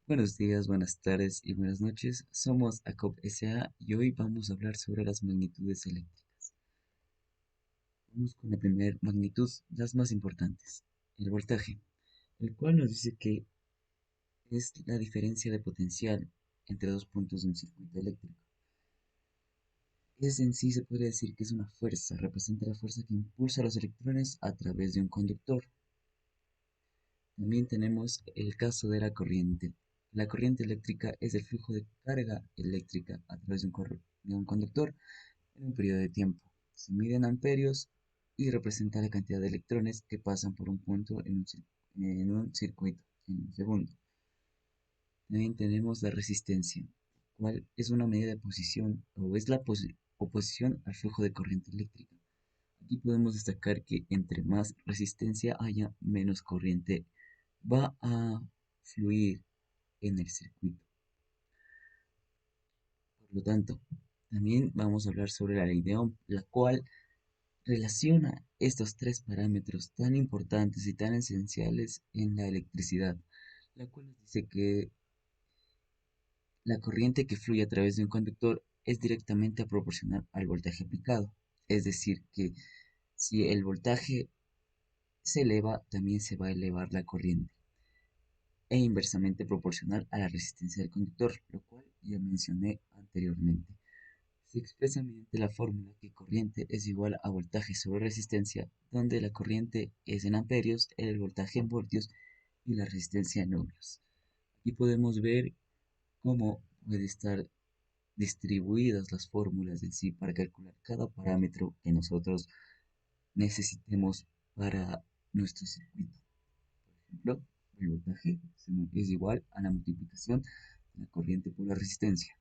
Buenos días, buenas tardes y buenas noches. Somos ACOP SA y hoy vamos a hablar sobre las magnitudes eléctricas. Vamos con la primera magnitud, las más importantes, el voltaje, el cual nos dice que es la diferencia de potencial entre dos puntos de un circuito eléctrico. Es en sí se puede decir que es una fuerza, representa la fuerza que impulsa a los electrones a través de un conductor. También tenemos el caso de la corriente. La corriente eléctrica es el flujo de carga eléctrica a través de un conductor en un periodo de tiempo. Se mide en amperios y representa la cantidad de electrones que pasan por un punto en un circuito en un segundo. También tenemos la resistencia, cual es una medida de posición o es la oposición al flujo de corriente eléctrica. Aquí podemos destacar que entre más resistencia haya, menos corriente va a fluir en el circuito. Por lo tanto, también vamos a hablar sobre la ley de Ohm, la cual relaciona estos tres parámetros tan importantes y tan esenciales en la electricidad, la cual nos dice que la corriente que fluye a través de un conductor es directamente proporcional al voltaje aplicado. Es decir, que si el voltaje se eleva, también se va a elevar la corriente, e inversamente proporcional a la resistencia del conductor, lo cual ya mencioné anteriormente. Se expresa mediante la fórmula que corriente es igual a voltaje sobre resistencia, donde la corriente es en amperios, el voltaje en voltios y la resistencia en ohmios. Aquí podemos ver cómo puede estar distribuidas las fórmulas en sí para calcular cada parámetro que nosotros necesitemos para nuestro circuito. Por ejemplo, el voltaje es igual a la multiplicación de la corriente por la resistencia.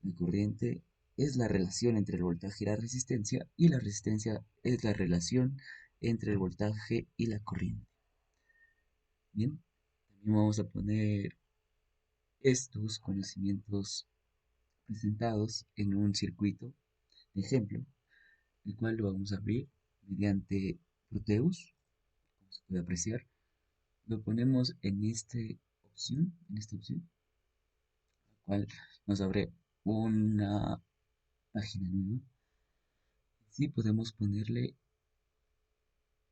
La corriente es la relación entre el voltaje y la resistencia es la relación entre el voltaje y la corriente. Bien, también vamos a poner estos conocimientos presentados en un circuito de ejemplo, el cual lo vamos a abrir mediante Proteus, como se puede apreciar. Lo ponemos en esta opción, la cual nos abre una página nueva. Sí, podemos ponerle.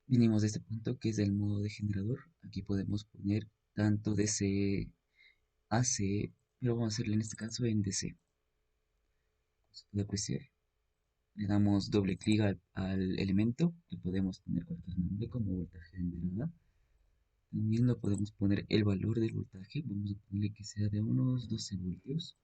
Vinimos de este punto que es el modo de generador. Aquí podemos poner tanto DC, AC, pero vamos a hacerle en este caso en DC. Como se puede apreciar, le damos doble clic al elemento, le podemos poner cualquier nombre como voltaje de entrada. También lo podemos poner el valor del voltaje, vamos a ponerle que sea de unos 12 voltios.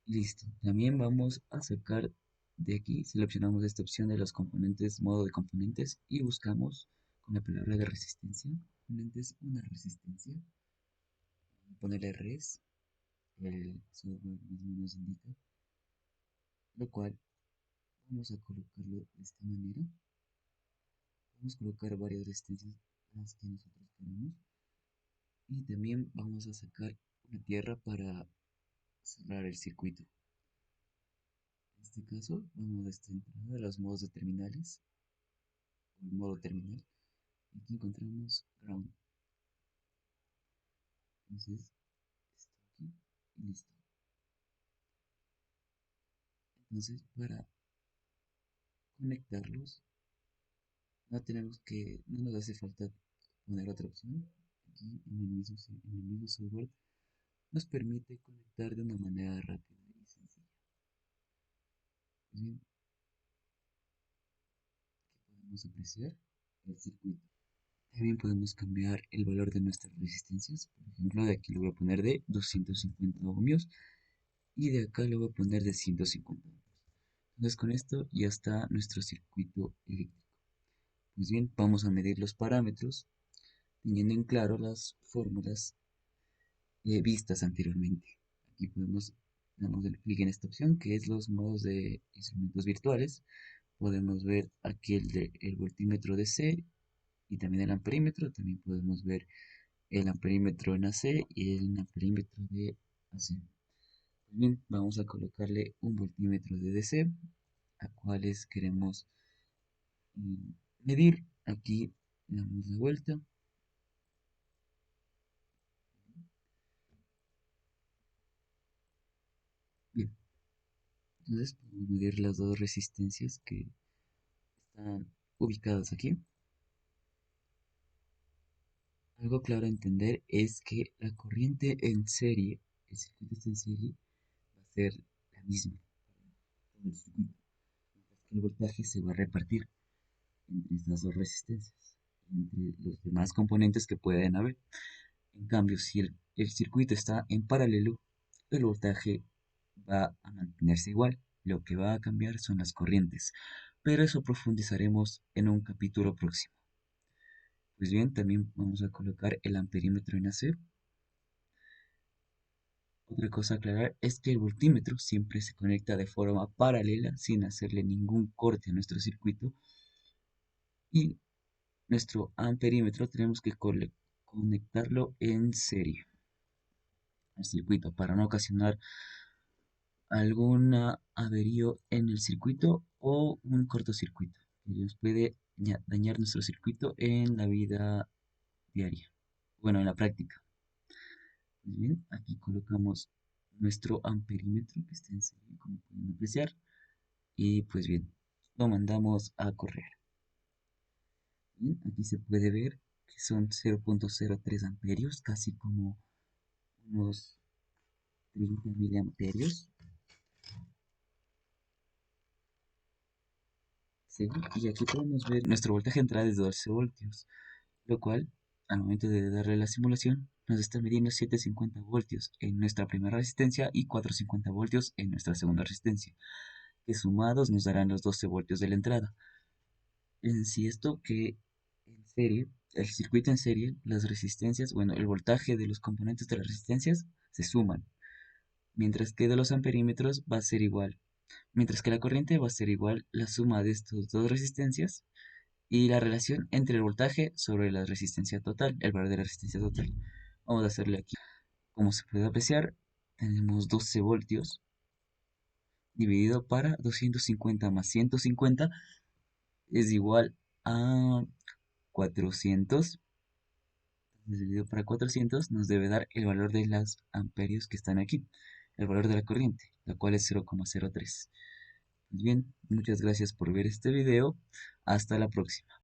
Listo. También vamos a sacar de aquí, seleccionamos esta opción de los componentes, modo de componentes y buscamos con la palabra de resistencia, componentes, una resistencia. Ponerle res, el software mismo nos indica, lo cual vamos a colocarlo de esta manera. Vamos a colocar varias resistencias, las que nosotros queremos. Y también vamos a sacar una tierra para cerrar el circuito. En este caso, vamos a esta entrada a los modos de terminales, o el modo terminal. Y aquí encontramos ground. Entonces, esto aquí y listo. Entonces, para conectarlos, no nos hace falta poner otra opción. Aquí en el mismo software nos permite conectar de una manera rápida y sencilla. Pues bien, aquí podemos apreciar el circuito. También podemos cambiar el valor de nuestras resistencias. Por ejemplo, de aquí lo voy a poner de 250 ohmios y de acá lo voy a poner de 150 ohmios. Entonces con esto ya está nuestro circuito eléctrico. Pues bien, vamos a medir los parámetros teniendo en claro las fórmulas vistas anteriormente. Aquí damos el clic en esta opción que es los modos de instrumentos virtuales. Podemos ver aquí el voltímetro DC y también el amperímetro. También podemos ver el amperímetro en AC y el amperímetro de AC. Pues bien, vamos a colocarle un voltímetro de DC a cuales queremos medir. Aquí le damos la vuelta Entonces podemos medir las dos resistencias que están ubicadas aquí. Algo claro a entender es que la corriente en serie, el circuito está en serie, va a ser la misma para todo el circuito, mientras que el voltaje se va a repartir entre estas dos resistencias, entre los demás componentes que pueden haber. En cambio, si el circuito está en paralelo, el voltaje va a mantenerse igual. Lo que va a cambiar son las corrientes, pero eso profundizaremos en un capítulo próximo. Pues bien, también vamos a colocar el amperímetro en AC. Otra cosa a aclarar es que el voltímetro siempre se conecta de forma paralela sin hacerle ningún corte a nuestro circuito, y nuestro amperímetro tenemos que conectarlo en serie al circuito para no ocasionar algún averío en el circuito o un cortocircuito que nos puede dañar nuestro circuito en la vida diaria. Bueno, en la práctica. Muy bien, aquí colocamos nuestro amperímetro que está en serie, como pueden apreciar, y pues bien, lo mandamos a correr. Bien, aquí se puede ver que son 0.03 amperios, casi como unos 30 miliamperios. Sí, y aquí podemos ver nuestro voltaje de entrada es de 12 voltios, lo cual, al momento de darle la simulación, nos está midiendo 750 voltios en nuestra primera resistencia y 450 voltios en nuestra segunda resistencia, que sumados nos darán los 12 voltios de la entrada. En sí esto que en serie, el circuito en serie, las resistencias, bueno, el voltaje de los componentes de las resistencias se suman, mientras que de los amperímetros va a ser igual, mientras que la corriente va a ser igual la suma de estas dos resistencias y la relación entre el voltaje sobre la resistencia total, el valor de la resistencia total. Vamos a hacerle aquí. Como se puede apreciar, tenemos 12 voltios dividido para 250 más 150 es igual a 400. Dividido para 400 nos debe dar el valor de los amperios que están aquí, el valor de la corriente, la cual es 0,03. Pues bien, muchas gracias por ver este video. Hasta la próxima.